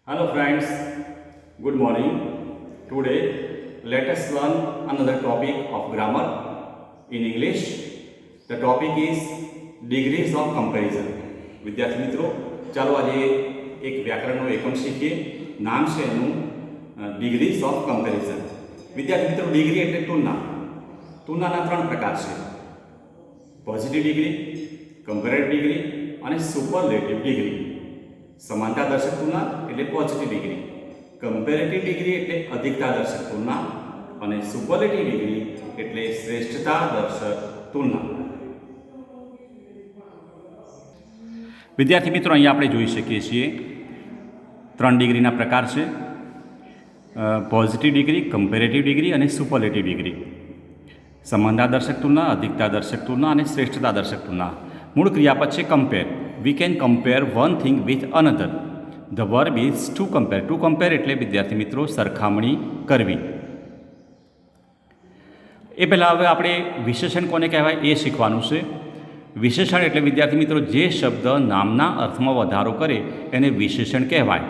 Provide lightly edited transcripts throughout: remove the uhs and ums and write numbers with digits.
Hello friends, good morning. Today let us learn another topic of grammar in English. The topic is degrees of comparison. વિદ્યાર્થી મિત્રો ચાલો આજે એક વ્યાકરણનો એકમ શીખીએ. નામ છે એનું ડિગ્રીઝ ઓફ કમ્પેરિઝન. વિદ્યાર્થી મિત્રો ડિગ્રી એટલે તુલના. તુલનાના ત્રણ પ્રકાર છે: પોઝિટિવ ડિગ્રી, કમ્પેરેટિવ ડિગ્રી અને સુપરલેટિવ ડિગ્રી. समानता दर्शक तुलना એટલે પોઝિટિવ ડિગ્રી, કમ્પેરેટિવ ડિગ્રી એટલે અધિકતા દર્શક તુલના અને સુપરલેટિવ ડિગ્રી એટલે શ્રેષ્ઠતા દર્શક તુલના. વિદ્યાર્થી મિત્રો અહીંયા આપણે જોઈ શકીએ છીએ ત્રણ ડિગ્રીના પ્રકાર છે: પોઝિટિવ ડિગ્રી, કમ્પેરેટિવ ડિગ્રી અને સુપરલેટિવ ડિગ્રી. સમાનતા દર્શક તુલના, અધિકતા દર્શક તુલના અને શ્રેષ્ઠતા દર્શક તુલના. મૂળ ક્રિયાપદ છે compare. We can compare one thing with another. The verb is to compare. To compare એટલે વિદ્યાર્થી મિત્રો સરખામણી કરવી. એ પહેલાં હવે આપણે વિશેષણ કોને કહેવાય એ શીખવાનું છે. વિશેષણ એટલે વિદ્યાર્થી મિત્રો જે શબ્દ નામના અર્થમાં વધારો કરે એને વિશેષણ કહેવાય.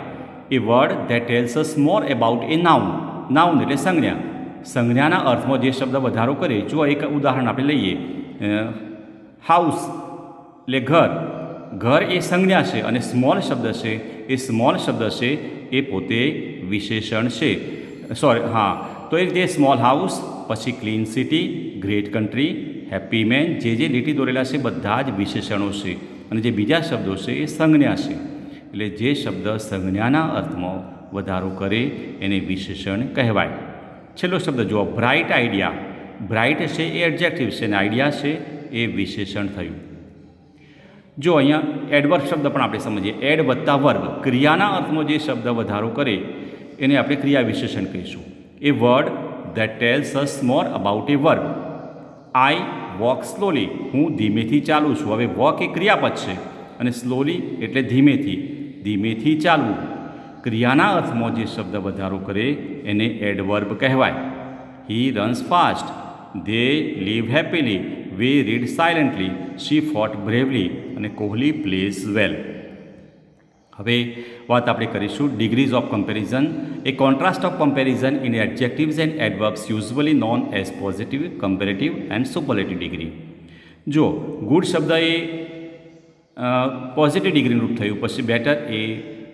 A word that tells us more about a noun. Noun એટલે સંજ્ઞા. સંજ્ઞાના અર્થમાં જે શબ્દ વધારો કરે. જો એક ઉદાહરણ આપણે લઈએ, હાઉસ એટલે ઘર. ઘર એ સંજ્ઞા છે અને સ્મોલ શબ્દ છે, એ સ્મોલ શબ્દ છે એ પોતે વિશેષણ છે. તો એ જે સ્મોલ હાઉસ, પછી clean city, great country, happy man, જે લીટી દોરેલા છે બધા જ વિશેષણો છે અને જે બીજા શબ્દો છે એ સંજ્ઞા છે. એટલે જે શબ્દ સંજ્ઞાના અર્થમાં વધારો કરે એને વિશેષણ કહેવાય. છેલ્લો શબ્દ જુઓ, બ્રાઇટ આઈડિયા. બ્રાઇટ છે એ એડજેક્ટિવ છે અને આઈડિયા છે એ વિશેષણ થયું. જો અહીંયા એડવર્બ શબ્દ પણ આપણે સમજીએ. એડ વત્તા વર્બ, ક્રિયાના અર્થમાં જે શબ્દ વધારો કરે એને આપણે ક્રિયા વિશેષણ કહીશું. A word that tells us more about a verb. I walk slowly, હું ધીમેથી ચાલું છું. હવે વોક એ ક્રિયાપદ છે અને સ્લોલી એટલે ધીમેથી, ધીમેથી ચાલવું. ક્રિયાના અર્થમાં જે શબ્દ વધારો કરે એને એડવર્બ કહેવાય. He runs fast, they leave happily, we read silently, she fought bravely અને કોહલી પ્લેઝ વેલ. હવે વાત આપણે કરીશું degrees of comparison. A contrast of comparison in adjectives and adverbs usually known as positive, comparative and superlative degree. જો good શબ્દ એ positive ડિગ્રીનું રૂપ થયું, પછી બેટર એ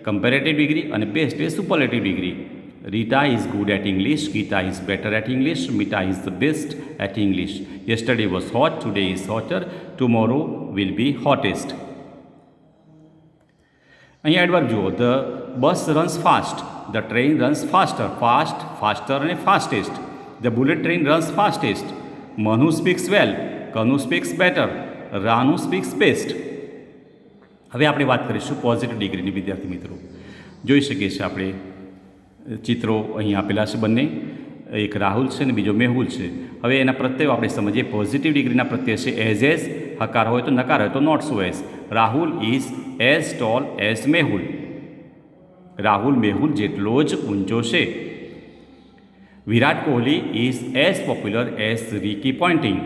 કમ્પેરેટિવ ડિગ્રી અને બેસ્ટ એ superlative degree. Rita is good at English, Geeta is better at English, Mita is the best at English. Yesterday was hot, today is hotter, tomorrow will be hottest. અહીંયા adverb જુઓ, the bus runs fast, the train runs faster, fast, faster અને fastest. The bullet train runs fastest. Manu speaks well, Kanu speaks better, Ranu speaks best. હવે આપણે વાત કરીશું positive ડિગ્રીની. વિદ્યાર્થી મિત્રો જોઈ શકીએ છીએ આપણે ચિત્રો અહીં આપેલા છે બંને. એક રાહુલ છે અને બીજો મેહુલ છે. હવે એના પ્રત્યયો આપણે સમજીએ. પોઝિટિવ ડિગ્રીના પ્રત્યય છે એઝ, હકાર હોય તો નકાર હોય તો not so as. Rahul is as tall as Mehul. Rahul Mehul જેટલો જ ઊંચો છે. Virat Kohli is as popular as Ricky Ponting.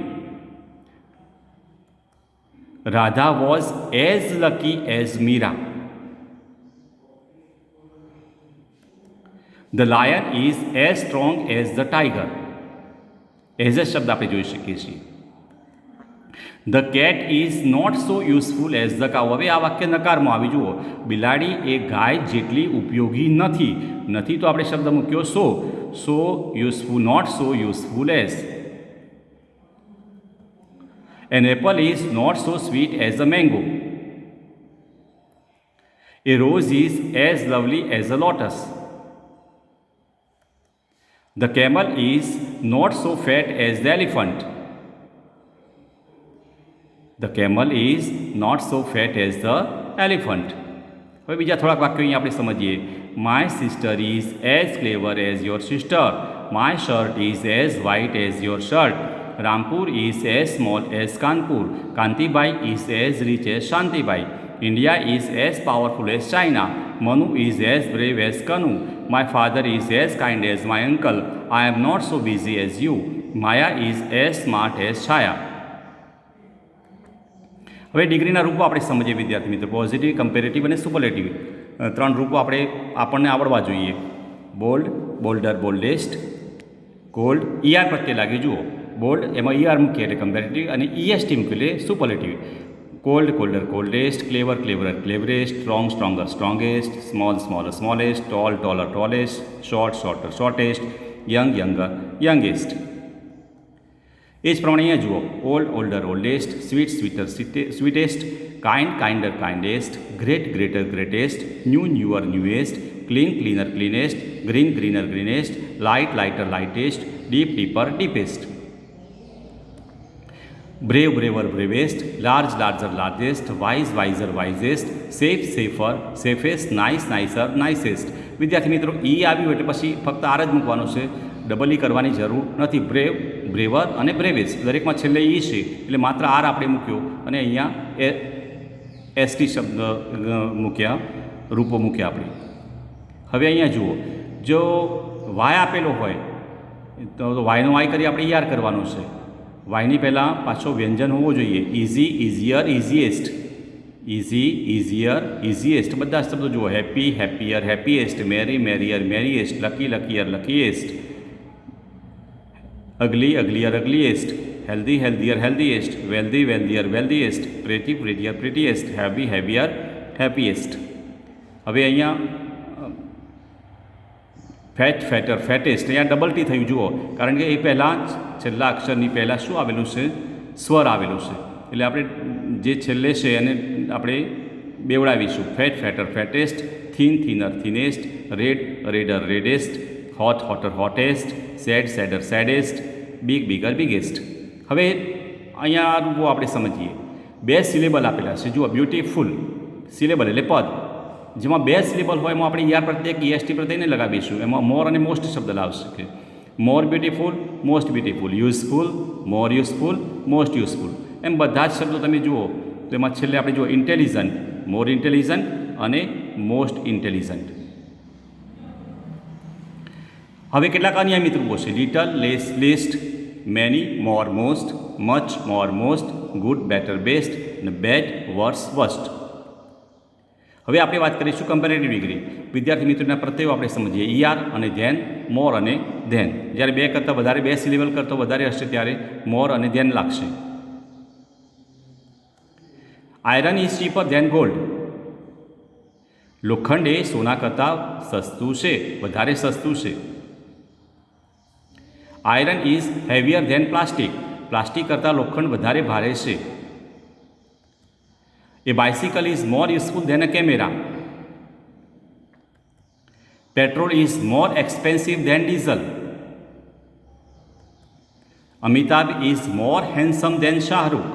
Radha was as lucky as Meera. The lion is as strong as the tiger. As એ શબ્દ આપણે જોઈ શકીએ છીએ. The cat is not so useful as the cow. હવે આ વાક્ય નકારમાં આવી જુઓ. બિલાડી એ ગાય જેટલી ઉપયોગી નથી. નથી તો આપણે શબ્દ મૂક્યો so useful, not so useful as. An apple is not so sweet as a mango. A rose is as lovely as a lotus. The camel is not so fat as the elephant. The camel is not so fat as the elephant. હવે બીજા થોડાક વાક્યો અહીં આપણે સમજીએ. My sister is as clever as your sister. My shirt is as white as your shirt. Rampur is as small as Kanpur. Kantibai is as rich as Shantibai. India is as powerful as China. Manu is as brave as Kanu. My father is as kind as my uncle. I am not so busy as you. Maya is as smart as Chaya. હવે ડિગ્રીના રૂપો આપણે સમજીએ વિદ્યાર્થી મિત્રો. Positive, comparative અને superlative. ત્રણ રૂપો આપણને આવડવા જોઈએ. Bold, bolder, બોલ્ડેસ્ટ. કોલ્ડ ઈઆર પ્રત્યે લાગે જુઓ. બોલ્ડ એમાં ઈઆર મૂકીએ એટલે કમ્પેરેટિવ, અને ઈએસટી મૂકીએ એટલે superlative. Cold, colder, coldest. Clever, cleverer, cleverest. Strong, stronger, strongest. Small, smaller, smallest. Tall, taller, tallest. Short, shorter, shortest. Young, younger, youngest. એ જ પ્રમાણે અહીંયા જુઓ. Old, older, oldest. Sweet, sweeter, sweetest. Kind, kinder, kindest. Great, greater, greatest. New, newer, newest. Clean, cleaner, cleanest. Green, greener, greenest. Light, lighter, lightest. Deep, deeper, deepest. Brave, braver, bravest. Large, larger, largest. Wise, wiser, wisest. Safe, safer, safest. Nice, નાઇસર, નાઇસેસ્ટ. વિદ્યાર્થી મિત્રો, ઈ આવ્યું એટલે પછી ફક્ત R જ મૂકવાનું છે, double E કરવાની જરૂર નથી. બ્રેવ, બ્રેવર અને બ્રેવેસ્ટ દરેકમાં છેલ્લે ઈ છે એટલે માત્ર આર આપણે મૂક્યો અને અહીંયા એસટી શબ્દ મૂક્યા, રૂપો મૂક્યા આપણે. હવે અહીંયા જુઓ, જો વાય આપેલો હોય તો વાયનો વાય કરી આપણે યાર કરવાનું છે. વાયની પહેલાં પાછો વ્યંજન હોવો જોઈએ. Easy, easier, easiest. Easy, easier, easiest બધા શબ્દો જુઓ. Happy, happier, happiest. Merry, merrier, merriest. Lucky, luckier, luckiest. Ugly, uglier, ugliest. Healthy, healthier, healthiest. Wealthy, wealthier, wealthiest. Pretty, prettier, prettiest. Heavy, heavier, happiest. હવે અહીંયા ફેટ, ફેટર, ફેટેસ્ટ. અહીંયા double T થયું જુઓ, કારણ કે એ પહેલાં છેલ્લા અક્ષરની પહેલાં શું આવેલું છે? સ્વર આવેલું છે. એટલે આપણે જે છેલ્લે છે એને આપણે બેવડાવીશું. Fat, fatter, fattest. Thin, thinner, thinnest. Red, redder, reddest. Hot, hotter, hottest. Sad, sadder, saddest. Big, bigger, biggest. હવે અહીંયા રૂપો આપણે સમજીએ. બે સિલેબલ આપેલા છે જુઓ. બ્યુટીફુલ સિલેબલ એટલે પદ, જેમાં બે સિલેબલ હોય એમાં આપણે યાર પ્રત્યેક ઈએસટી પ્રત્યેને લગાવીશું. એમાં મોર અને મોસ્ટ શબ્દ લાવશે કે more beautiful, most beautiful. Useful, more useful, most useful. એમ બધા જ શબ્દો તમે જુઓ તો એમાં છેલ્લે આપણે જુઓ ઇન્ટેલિજન્ટ, મોર ઇન્ટેલિજન્ટ અને મોસ્ટ ઇન્ટેલિજન્ટ. હવે કેટલાક અનિયમિત રૂપો છે. Little, less, least. Many, more, most. Much, more, most. Good, better, best. અને બેડ, વર્સ, વર્સ્ટ. હવે આપણે વાત કરીશું કમ્પેરેટિવ ડિગ્રી. વિદ્યાર્થી મિત્રોના પ્રત્યયો આપણે સમજીએ. ઈઆર અને ધેન, મોર અને ધેન. જ્યારે બે કરતાં વધારે, બે સિલેબલ કરતાં વધારે હશે ત્યારે મોર અને ધેન લાગશે. Iron is cheaper than gold. લોખંડ એ સોના કરતાં સસ્તું છે, વધારે સસ્તું છે. Iron is heavier than plastic. Plastic કરતાં લોખંડ વધારે ભારે છે. A bicycle is more useful than a camera. Petrol is more expensive than diesel. Amitabh is more handsome than Shah Rukh.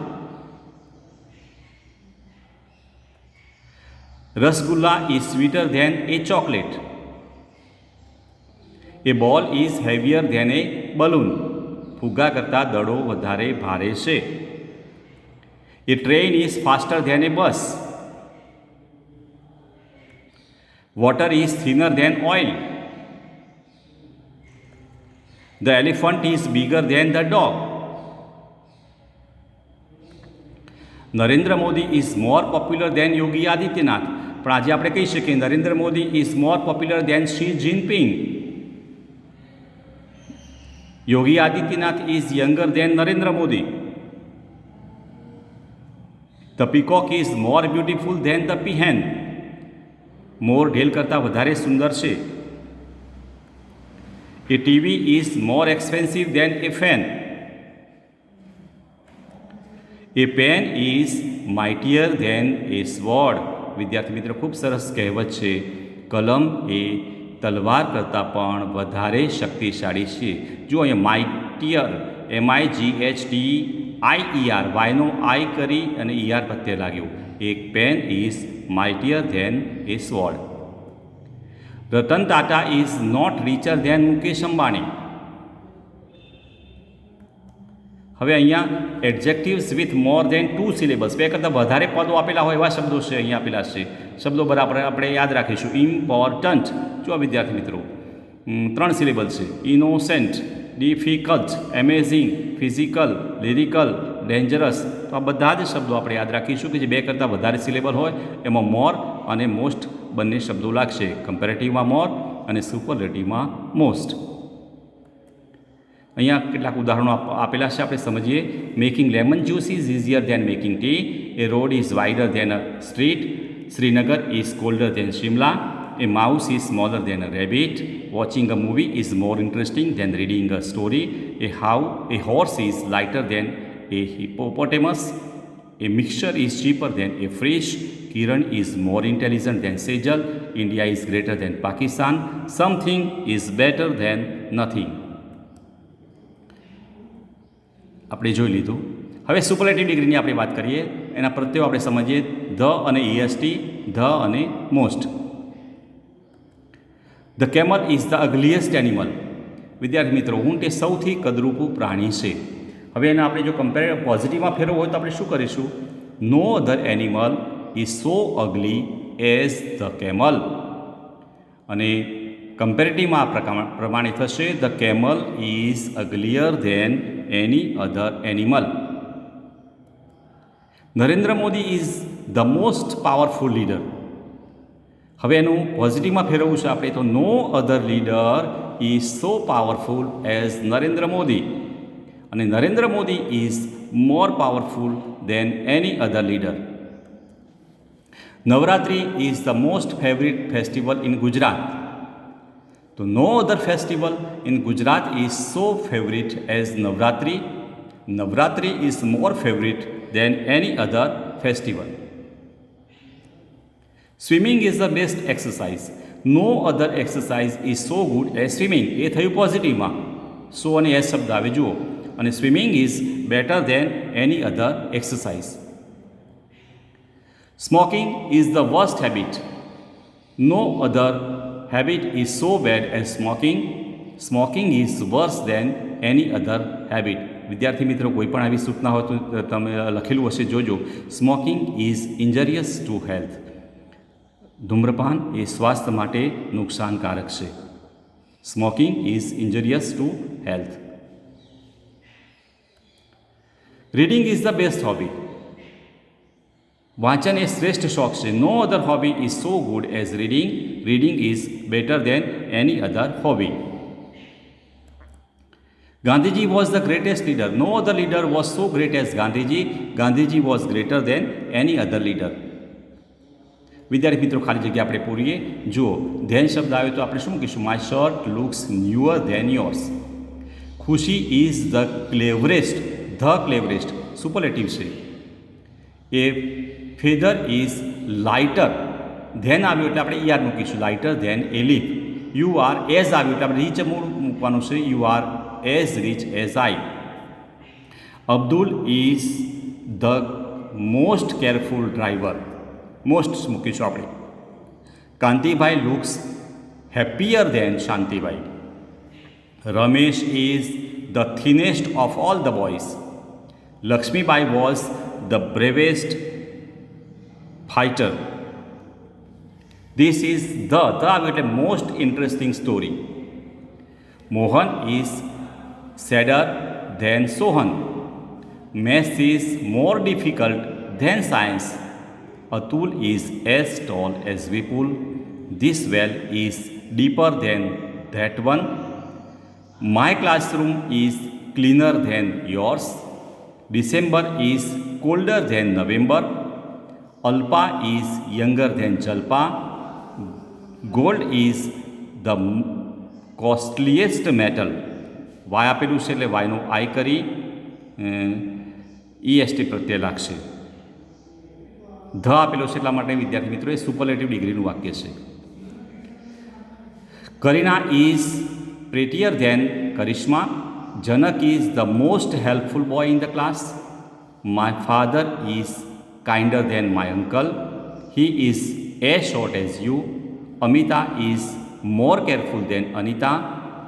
Rasgulla is sweeter than a chocolate. A ball is heavier than a balloon. ફુગ્ગા કરતાં દડો વધારે ભારે છે. A train is faster than a bus. Water is thinner than oil. The elephant is bigger than the dog. Narendra Modi is more popular than Yogi Adityanath. પણ આજે આપણે કહી શકીએ Narendra Modi is more popular than Xi Jinping. Yogi Adityanath is younger than Narendra Modi. The peacock is more beautiful than the peahen. મોર ઢેલ કરતાં વધારે સુંદર છે. A TV is more expensive than a fan. A pen is mightier than a sword. વિદ્યાર્થી મિત્રો, ખૂબ સરસ કહેવત છે. કલમ એ તલવાર કરતાં પણ વધારે શક્તિશાળી છે. જો અહીંયા માઇટિયર, MIGHTIER, વાયનો આઈ કરી અને ઈઆર પ્રત્યે લાગ્યું. એક pen is mightier than a sword. Ratan Tata is not richer than Mukesh Ambani. હવે અહીંયા adjectives with more than 2 syllables, બે કરતાં વધારે પદો આપેલા હોય એવા શબ્દો છે અહીંયા આપેલા છે. શબ્દો બરાબર આપણે યાદ રાખીશું. ઇમ્પોર્ટન્ટ, જો વિદ્યાર્થી મિત્રો 3 સિલેબલ છે. Innocent, difficult, amazing, physical, lyrical, dangerous. તો આ બધા જ શબ્દો આપણે યાદ રાખીશું કે જે બે કરતાં વધારે સિલેબલ હોય એમાં મોર અને મોસ્ટ બંને શબ્દો લાગશે, કમ્પેરેટિવમાં મોર અને સુપરલેટિવમાં મોસ્ટ. અહીંયા કેટલાક ઉદાહરણો આપેલા છે, આપણે સમજીએ. Making lemon juice is easier than making tea. A road is wider than a street. Srinagar is colder than Shimla. A mouse is smaller than a rabbit. Watching a movie is more interesting than reading a story. A horse is lighter than a hippopotamus. A mixture is cheaper than a fish. Kiran is more intelligent than Sejal. India is greater than Pakistan. Something is better than nothing. આપણે જોઈ લીધું. હવે superlative ડિગ્રીની આપણે વાત કરીએ. એના પ્રત્યયો આપણે સમજીએ. ધ અને EST, ધ અને most. The camel is the ugliest animal. વિદ્યાર્થી મિત્રો, ઊંટ એ સૌથી કદરૂપું પ્રાણી છે. હવે એને આપણે જો પોઝિટિવમાં ફેરવવું હોય તો આપણે શું કરીશું? No other animal is so ugly as the camel. અને કમ્પેરેટિવમાં આ પ્રમાણે થશે, the camel is uglier than any other animal. Narendra Modi is the most powerful leader. હવે એનું પોઝિટિવમાં ફેરવવું છે આપણે, તો no other leader is so powerful as Narendra Modi. અને Narendra Modi is more powerful than any other leader. Navratri is the most favourite festival in Gujarat. તો no other festival in Gujarat is so favourite as Navratri. Navratri is more favourite than any other festival. Swimming is the best exercise. No other exercise is so good as swimming. એ થયું positive, so અને as શબ્દ આવે જુઓ. અને swimming is better than any other exercise. Smoking is the worst habit. No other habit is so bad as smoking. Smoking is worse than any other habit. વિદ્યાર્થી મિત્રો, કોઈ પણ આવી સૂચના હોય તો તમે લખેલું હશે જોજો. Smoking is injurious to health. ધૂમ્રપાન એ સ્વાસ્થ્ય માટે નુકસાનકારક છે. Smoking is injurious to health. Reading is the best hobby. વાંચન એ શ્રેષ્ઠ શોખ છે. No other hobby is so good as reading. Reading is better than any other hobby. Gandhiji was the greatest leader. No other leader was so great as Gandhiji. Gandhiji was greater than any other leader. વિદ્યાર્થી મિત્રો, ખાલી જગ્યા આપણે પૂરીએ. જુઓ, than શબ્દ આવે તો આપણે શું કહીશું? My shirt looks newer than yours. Khushi is the cleverest. The cleverest superlative છે. A feather is lighter. Than આવ્યું એટલે આપણે ઈઆર મૂકીશું. Lighter than a leaf. You are as આવ્યું એટલે આપણે રીચ મૂકવાનું છે. You are as rich as I. Abdul is the most careful driver. Most મૂકીશું આપણે. Kantibhai looks happier than Shantibhai. Ramesh is the thinnest of all the boys. Lakshmibai was the bravest fighter. This is the આવ્યું એટલે most interesting story. Mohan is sadder than Sohan. Maths is more difficult than science. Atul is as tall as Vipul. This well is deeper than that one. My classroom is cleaner than yours. December is colder than November. Alpa is younger than Jalpa. Gold is the costliest metal. Y આપેલું છે એટલે વાયનો આઈ કરી EST પ્રત્યય લાગશે. The આપેલો છે એટલા માટે વિદ્યાર્થી મિત્રો એ સુપરલેટિવ ડિગ્રીનું વાક્ય છે. Kareena is prettier than Karishma. Janak is the most helpful boy in the class. My father is kinder than my uncle. He is as short as you. Amita is more careful than Anita.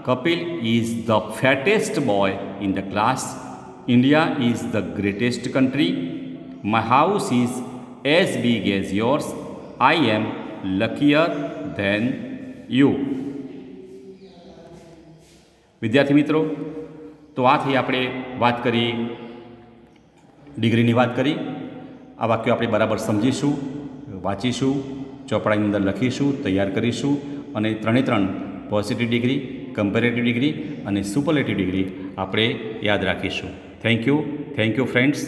Kapil is the fattest boy in the class. India is the greatest country. My house is as big as yours. I am luckier than you. વિદ્યાર્થી મિત્રો, તો આથી આપણે વાત કરી, ડિગ્રીની વાત કરી. આ વાક્યો આપણે બરાબર સમજીશું, વાંચીશું, ચોપડાની અંદર લખીશું, તૈયાર કરીશું અને 3 પોઝિટિવ ડિગ્રી, કમ્પેરેટિવ ડિગ્રી અને સુપરલેટિવ ડિગ્રી આપણે યાદ રાખીશું. Thank you friends.